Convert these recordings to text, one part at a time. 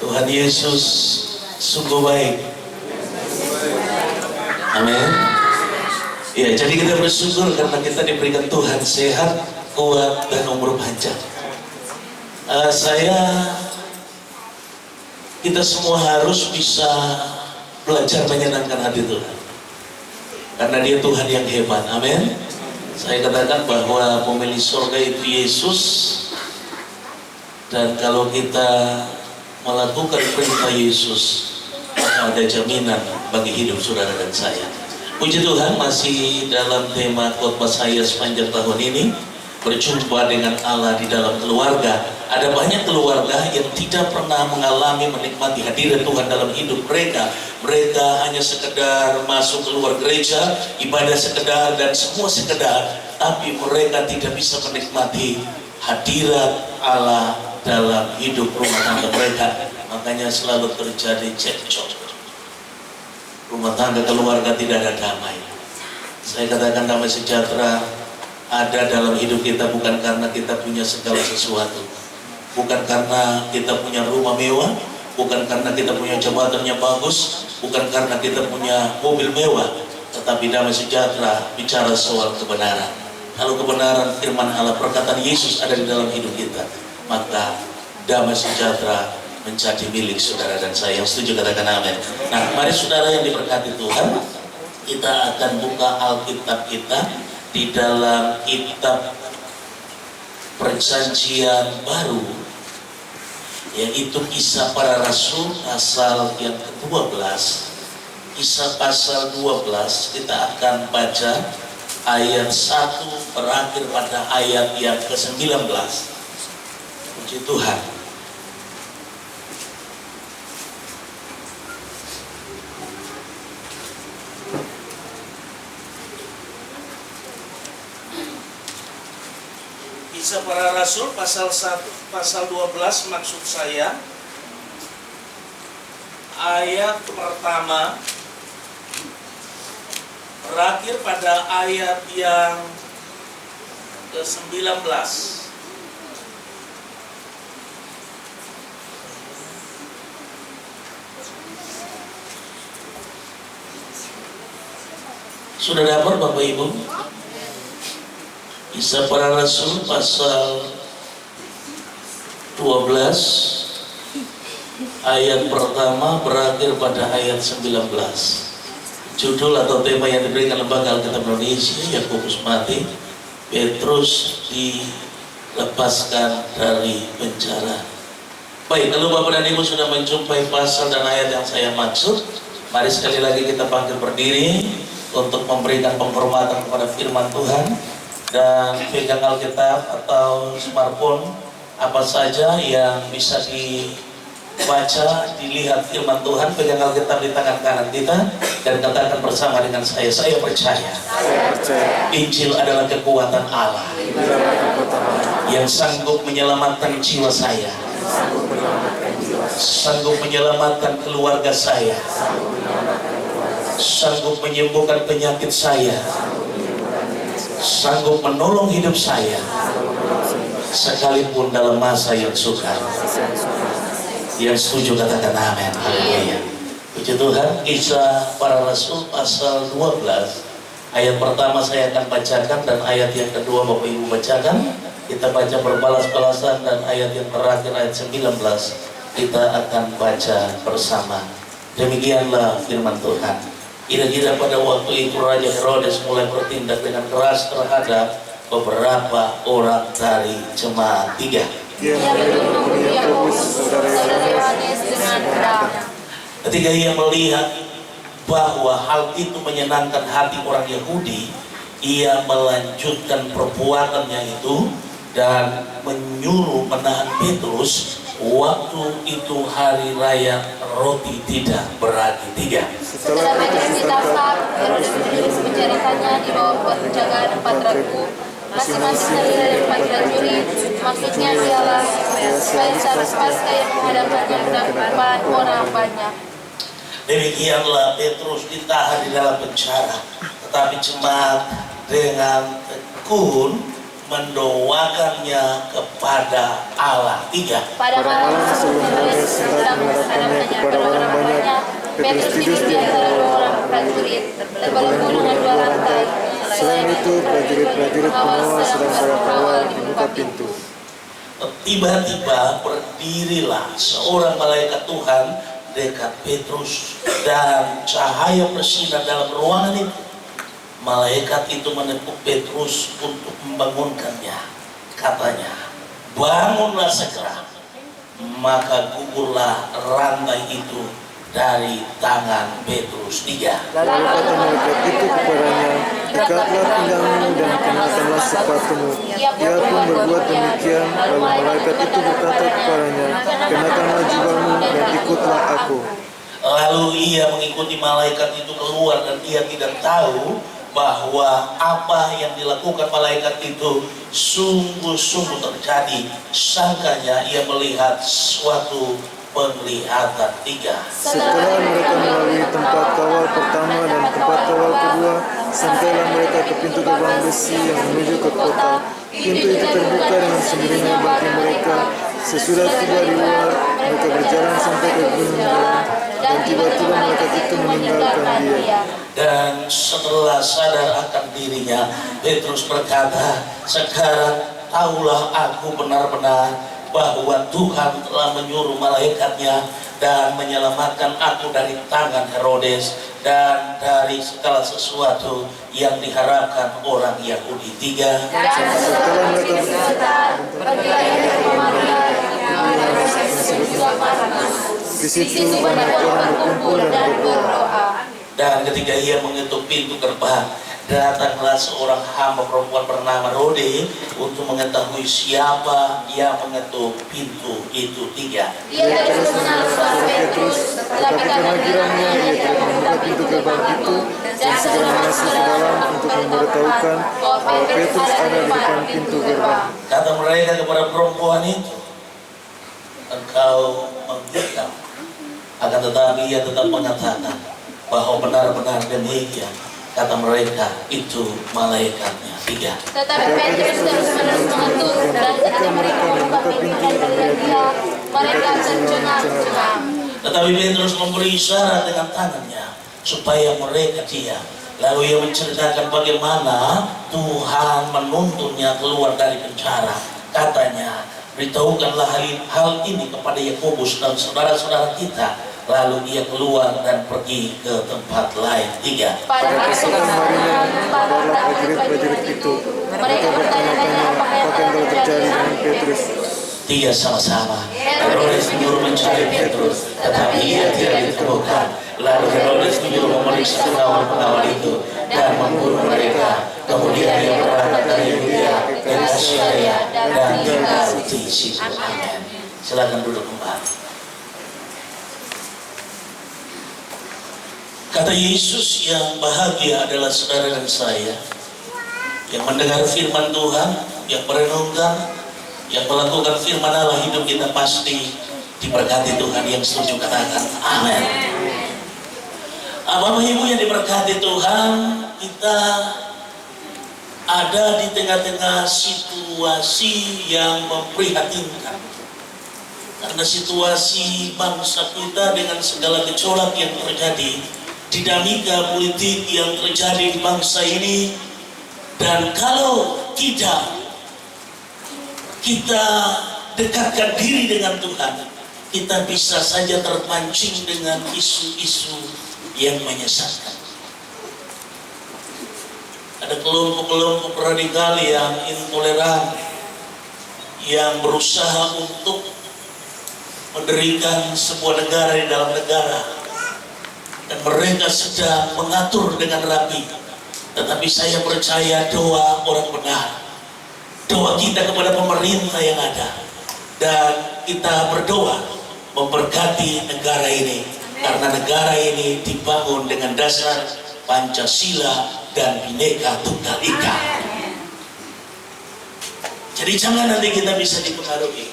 Tuhan Yesus sungguh baik. Amin. Ya, jadi kita bersyukur karena kita diberikan Tuhan sehat, kuat, dan umur panjang. Kita semua harus bisa belajar menyenangkan hati Tuhan, karena Dia Tuhan yang hebat. Amin. Saya katakan bahwa pemilik surga itu Yesus, dan kalau kita melakukan perintah Yesus, maka ada jaminan bagi hidup saudara dan saya. Puji Tuhan, masih dalam tema khotbah saya sepanjang tahun ini, berjumpa dengan Allah di dalam keluarga. Ada banyak keluarga yang tidak pernah mengalami menikmati hadirat Tuhan dalam hidup mereka. Mereka hanya sekedar masuk keluar gereja, ibadah sekedar dan semua sekedar, tapi mereka tidak bisa menikmati hadirat Allah dalam hidup rumah tangga mereka. Makanya selalu terjadi cekcok. Rumah tangga keluarga tidak ada damai. Saya katakan damai sejahtera ada dalam hidup kita bukan karena kita punya segala sesuatu, bukan karena kita punya rumah mewah, bukan karena kita punya jabatan yang bagus, bukan karena kita punya mobil mewah, tetapi damai sejahtera bicara soal kebenaran. Kalau kebenaran firman Allah, perkataan Yesus ada di dalam hidup kita, maka damai sejahtera menjadi milik saudara dan saya. Yang setuju katakan amin. Nah, mari saudara yang diberkati Tuhan, kita akan buka Alkitab kita di dalam kitab Perjanjian Baru, yaitu Kisah Para Rasul pasal yang ke-12. Kisah pasal 12 kita akan baca ayat 1 berakhir pada ayat yang ke-19. Puji Tuhan. Kisah Para Rasul pasal 1, pasal 12 maksud saya, ayat pertama berakhir pada ayat yang ke-19. Sudah dapat Bapak Ibu? Kisah Para Rasul pasal 12 ayat pertama berakhir pada ayat 19. Judul atau tema yang diberikan Lembaga Alkitab Indonesia, Yakobus mati, Petrus dilepaskan dari penjara. Baik, kalau Bapak dan Ibu sudah menjumpai pasal dan ayat yang saya maksud, mari sekali lagi kita bangkit berdiri untuk memberikan penghormatan kepada firman Tuhan. Dan pegang Alkitab atau smartphone apa saja yang bisa dibaca, dilihat firman Tuhan, pegang Alkitab di tangan kanan kita dan katakan bersama dengan saya percaya Injil adalah kekuatan Allah yang sanggup menyelamatkan jiwa saya, sanggup menyelamatkan keluarga saya, sanggup menyembuhkan penyakit saya, sanggup menolong hidup saya sekalipun dalam masa yang sukar. Yang setuju katakan amin. Haleluya. Puji Tuhan. Kisah Para Rasul pasal 12 ayat pertama saya akan bacakan dan ayat yang kedua Bapak Ibu bacakan. Kita baca berbalas-balasan dan ayat yang terakhir ayat 19 kita akan baca bersama. Demikianlah firman Tuhan. Kira-kira pada waktu itu Raja Herodes mulai bertindak dengan keras terhadap beberapa orang dari jemaat. 3. Ketika ia melihat bahwa hal itu menyenangkan hati orang Yahudi, ia melanjutkan perbuatannya itu dan menyuruh menahan Petrus. Waktu itu hari raya roti tidak beragi. 3. Setelah Petrus ditangkap, Herodes menulis menjarakannya di bawah penjagaan 4 regu, masing-masing terdiri dari 4 prajurit. Maksudnya ialah supaya sahabat Paskah yang menghadapannya dapat orang banyak. Demikianlah Petrus ditahan di dalam penjara, tetapi jemaat dengan tekun mendoakannya kepada Allah. 3. Pada malam sebelum Herodes sedang Petrus tidur di antara dua orang prajurit, terbelenggu dengan dua lantai. Selain itu, prajurit-prajurit pengawal sedang berkawal di muka pintu. Tiba-tiba berdirilah seorang malaikat Tuhan dekat Petrus dan cahaya bersinar dalam ruangan itu. Malaikat itu menepuk Petrus untuk membangunkannya. Katanya, bangunlah segera. Maka gugurlah rantai itu dari tangan Petrus. 3. Lalu kata malaikat itu kepadanya, ikatlah pinggangmu dan kenakanlah sepatumu. Ia pun berbuat demikian. Lalu malaikat itu berkata kepadanya, kenakanlah jubahmu dan ikutlah aku. Lalu ia mengikuti malaikat itu keluar dan ia tidak tahu bahwa apa yang dilakukan malaikat itu sungguh-sungguh terjadi. Sangkanya ia melihat suatu penglihatan. 3. Setelah mereka melalui tempat kawal pertama dan tempat kawal kedua, sampailah mereka ke pintu gerbang besi yang menuju ke kota. Pintu itu terbuka dengan sendirinya bagi mereka. Sesudah tiba di luar, mereka berjalan sampai ke gunung jalan, dan tiba-tiba malaikat itu meninggalkan dia. Dan setelah sadar akan dirinya, Petrus berkata, sekarang tahulah aku benar-benar bahwa Tuhan telah menyuruh malaikatnya dan menyelamatkan aku dari tangan Herodes dan dari segala sesuatu yang diharapkan orang Yahudi. 3. Setelah mereka di situ banyak orang berkumpul dan berdoa. Dan ketika ia mengetuk pintu gerbang, datanglah seorang hamba perempuan bernama Rode untuk mengetahui siapa yang mengetuk pintu itu. 3. Ia terus mengenal suara Petrus, tetapi karena girangnya ia tidak membuka pintu gerbang itu, dan segera masuk ke dalam untuk memberitahukan bahwa Petrus ada di depan pintu gerbang. Kata mereka kepada perempuan itu, engkau menghina. Akan tetapi ia tetap mengatakan bahwa benar-benar demikian. Kata mereka, itu malaikatnya. 3. Tetapi Petrus terus-menerus mengetuk, dan ketika mereka membuka pintu dan melihat dia, mereka tercengang-cengang. Tetapi Petrus memberi isyarat dengan tangannya supaya mereka diam. Lalu ia menceritakan bagaimana Tuhan menuntunnya keluar dari penjara. Katanya, beritahukanlah hal ini kepada Yakobus dan saudara-saudara kita. Lalu ia keluar dan pergi ke tempat lain. 3. Pada keesokan harinya, para prajurit itu, mereka bertanya-tanya apa yang telah terjadi dengan Petrus. 3 sama-sama. Herodes menyuruh mencari Petrus, tetapi ia tidak ditemukan. Lalu Herodes menyuruh memeriksa pengawal-pengawal itu dan memburu mereka. Kemudian ia berangkat dari Yudea ke Syria dan tinggal di situ. Amin. Silakan duduk kembali. Kata Yesus, yang bahagia adalah saudara dan saya yang mendengar firman Tuhan, yang merenungkan, yang melakukan firman Allah, hidup kita pasti diberkati Tuhan. Yang setuju katakan amin. Bapak Ibu yang diberkati Tuhan, kita ada di tengah-tengah situasi yang memprihatinkan. Karena situasi bangsa kita dengan segala gejolak yang terjadi, dinamika politik yang terjadi di bangsa ini, dan kalau tidak kita dekatkan diri dengan Tuhan, kita bisa saja terpancing dengan isu-isu yang menyesatkan. Ada kelompok-kelompok radikal yang intoleran, yang berusaha untuk mendirikan sebuah negara di dalam negara, dan mereka sedang mengatur dengan rapi. Tetapi saya percaya doa orang benar, doa kita kepada pemerintah yang ada, dan kita berdoa memberkati negara ini, karena negara ini dibangun dengan dasar Pancasila dan Bhinneka Tunggal Ika. Jadi jangan nanti kita bisa dipengaruhi,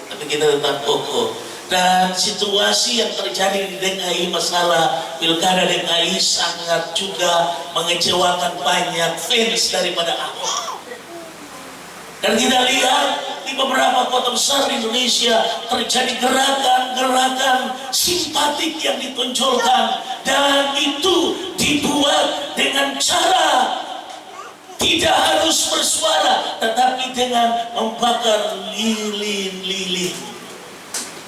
tapi kita tetap kokoh. Dan situasi yang terjadi di DKI, masalah pilkada DKI sangat juga mengecewakan banyak fans daripada Ahok. Dan kita lihat di beberapa kota besar di Indonesia terjadi gerakan-gerakan simpatik yang ditonjolkan, dan itu dibuat dengan cara tidak harus bersuara, tetapi dengan membakar lilin-lilin.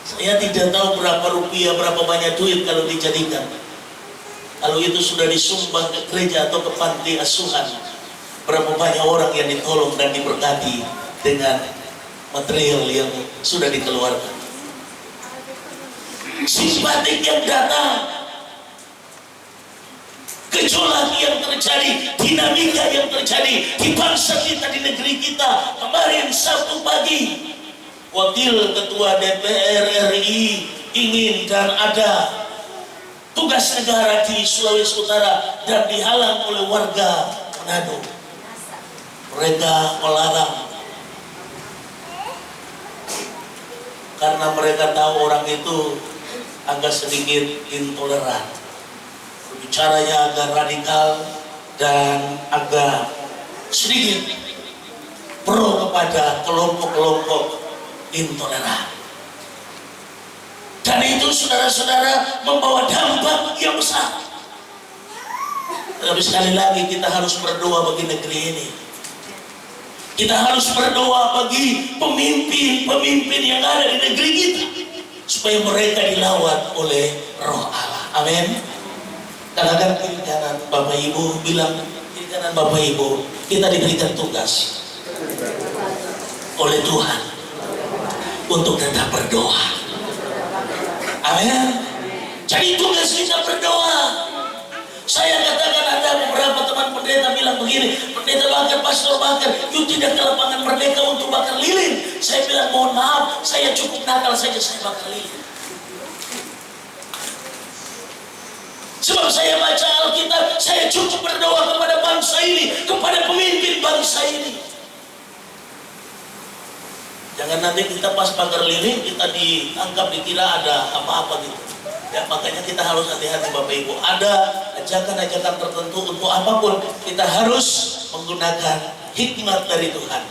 Saya tidak tahu berapa rupiah, berapa banyak duit kalau dijadikan. Kalau itu sudah disumbang ke gereja atau ke panti asuhan, berapa banyak orang yang ditolong dan diberkati dengan material yang sudah dikeluarkan. Simpatik yang datang, gejolak yang terjadi, dinamika yang terjadi di bangsa kita, di negeri kita. Kemarin Sabtu pagi, Wakil Ketua DPR RI ingin dan ada tugas negara di Sulawesi Utara dan dihalang oleh warga Manado. Mereka melarang karena mereka tahu orang itu agak sedikit intoleran, bicaranya agak radikal dan agak sedikit pro kepada kelompok-kelompok intoleran. Dan itu saudara-saudara membawa dampak yang besar. Tapi sekali lagi kita harus berdoa bagi negeri ini. Kita harus berdoa bagi pemimpin-pemimpin yang ada di negeri kita, supaya mereka dilawat oleh Roh Allah. Amin. Katakan kiri kanan Bapak Ibu, bilang kiri kanan Bapak Ibu, kita diberikan tugas oleh Tuhan untuk tetap berdoa. Amin. Jadi tugas kita berdoa. Saya katakan ada beberapa teman pendeta bilang begini, pendeta Bakar, pastor Bakar, you tidak ke lapangan Merdeka untuk bakar lilin. Saya bilang mohon maaf, saya cukup nakal saja, saya bakar lilin. Sebab saya baca Alkitab, saya cukup berdoa kepada bangsa ini, kepada pemimpin bangsa ini. Jangan nanti kita pas bakar lilin, kita dianggap dikira ada apa-apa gitu. Ya, makanya kita harus hati-hati Bapak Ibu. Ada ajakan-ajakan tertentu untuk apapun, kita harus menggunakan hikmat dari Tuhan.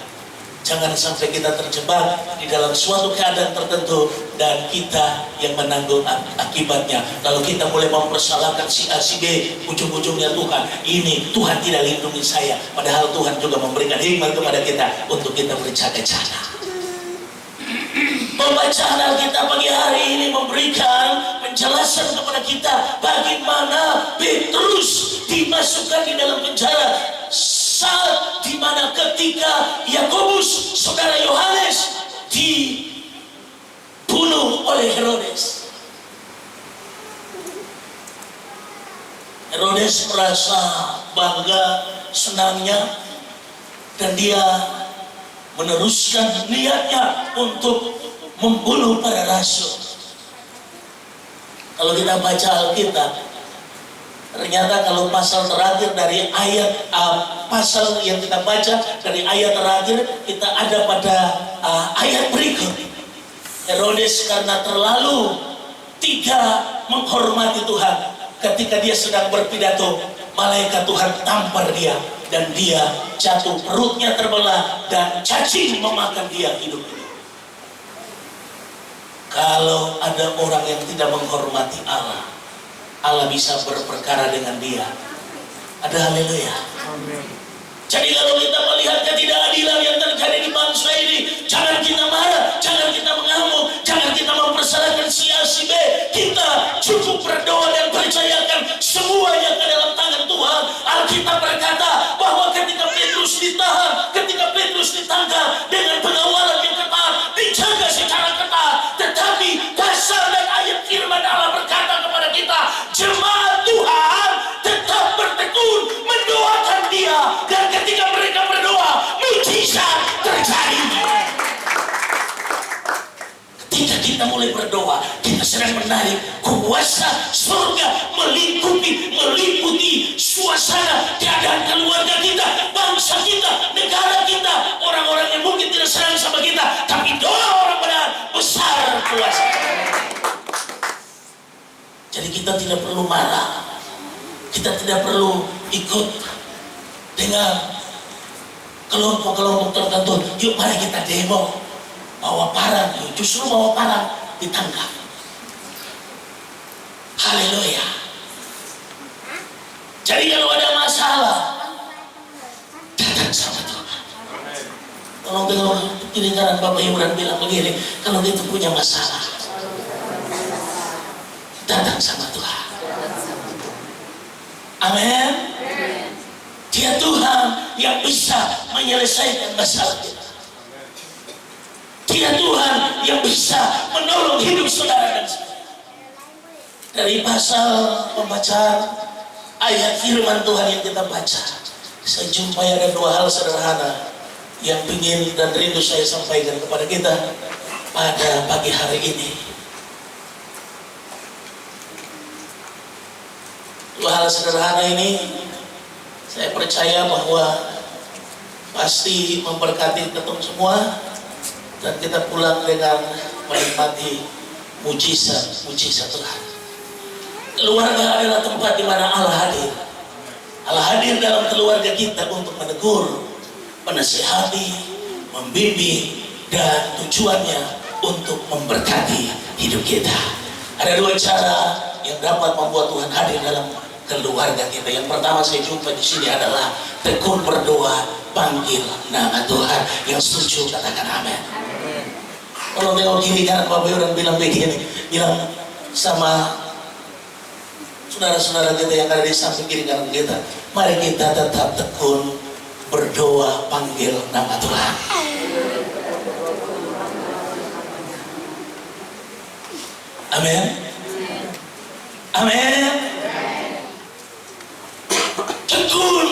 Jangan sampai kita terjebak di dalam suatu keadaan tertentu dan kita yang menanggung akibatnya. Kalau kita mulai mempersalahkan si A, si B, ujung-ujungnya Tuhan, ini Tuhan tidak lindungi saya. Padahal Tuhan juga memberikan hikmat kepada kita untuk kita berjaga-jaga. Pembacaan Alkitab pagi hari ini memberikan penjelasan kepada kita bagaimana Petrus dimasukkan di dalam penjara saat dimana ketika Yakobus, saudara Yohanes, dibunuh oleh Herodes. Herodes merasa bangga, senangnya, dan dia meneruskan niatnya untuk membunuh para rasul. Kalau kita baca Alkitab, ternyata kalau pasal terakhir dari ayat pasal yang kita baca dari ayat terakhir, kita ada pada ayat berikut. Herodes karena terlalu tidak menghormati Tuhan, ketika dia sedang berpidato, malaikat Tuhan tampar dia dan dia jatuh, perutnya terbelah dan cacing memakan dia hidup-hidup. Kalau ada orang yang tidak menghormati Allah, Allah bisa berperkara dengan dia. Ada haleluya. Amin. Jadi kalau kita melihat ketidakadilan yang terjadi di bangsa ini, jangan kita marah, jangan kita mengamuk, jangan kita mempersalahkan si A, si B. Kita cukup berdoa dan percayakan semuanya ke dalam tangan Tuhan. Alkitab berkata bahwa ketika Petrus ditahan, ketika Petrus ditangkap dengan pengawalan yang ketat, dijaga secara ketat, tetapi pasal dan ayat firman Allah berkata kepada kita, jemaat Tuhan tetap bertekun mendoakan dia, dan ketika mereka berdoa, mujizat terjadi. Ketika kita mulai berdoa, kita sedang menarik kuasa surga meliputi suasana keadaan keluarga kita, bangsa kita, negara kita, orang-orang yang mungkin tidak senang sama kita, tapi doa orang benar besar kuasa. Jadi kita tidak perlu marah, kita tidak perlu ikut dengan kelompok-kelompok tertentu. Yuk mari kita demo, bawa parang, justru bawa parang ditangkap. Haleluya. Jadi kalau ada masalah, datang sama Tuhan. Tolong dengar kiri kanan Bapak Ibu dan bilang begini, kalau itu punya masalah, datang sama Tuhan. Amin. Dia Tuhan yang bisa menyelesaikan masalah kita. Dia Tuhan yang bisa menolong hidup saudara dan saudara. Dari pasal pembacaan ayat firman Tuhan yang kita baca, saya jumpai ada dua hal sederhana yang ingin dan rindu saya sampaikan kepada kita pada pagi hari ini. Dua hal sederhana ini saya percaya bahwa pasti memberkati kita semua, dan kita pulang dengan menikmati mujizat Tuhan. Keluarga adalah tempat di mana Allah hadir. Allah hadir dalam keluarga kita untuk menegur, menasihati, membimbing, dan tujuannya untuk memberkati hidup kita. Ada dua cara yang dapat membuat Tuhan hadir dalam keluarga kita. Yang pertama saya jumpa di sini adalah tekun berdoa, panggil nama Tuhan. Yang setuju katakan amin. Kalau tengok kiri kanan Bapak Ibu dan bilang begini, bilang sama saudara-saudara kita yang ada di samping kiri kanan kita, mari kita tetap tekun berdoa, panggil nama Tuhan. Amin. Amin. Tekun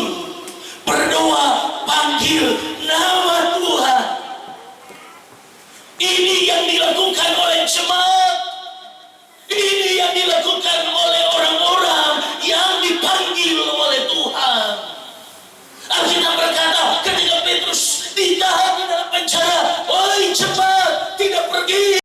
berdoa, panggil nama Tuhan. Ini yang dilakukan oleh jemaat. Ini yang dilakukan oleh orang-orang yang dipanggil oleh Tuhan. Alkitab berkata ketika Petrus ditahan di dalam penjara, "Oi jemaat, tidak pergi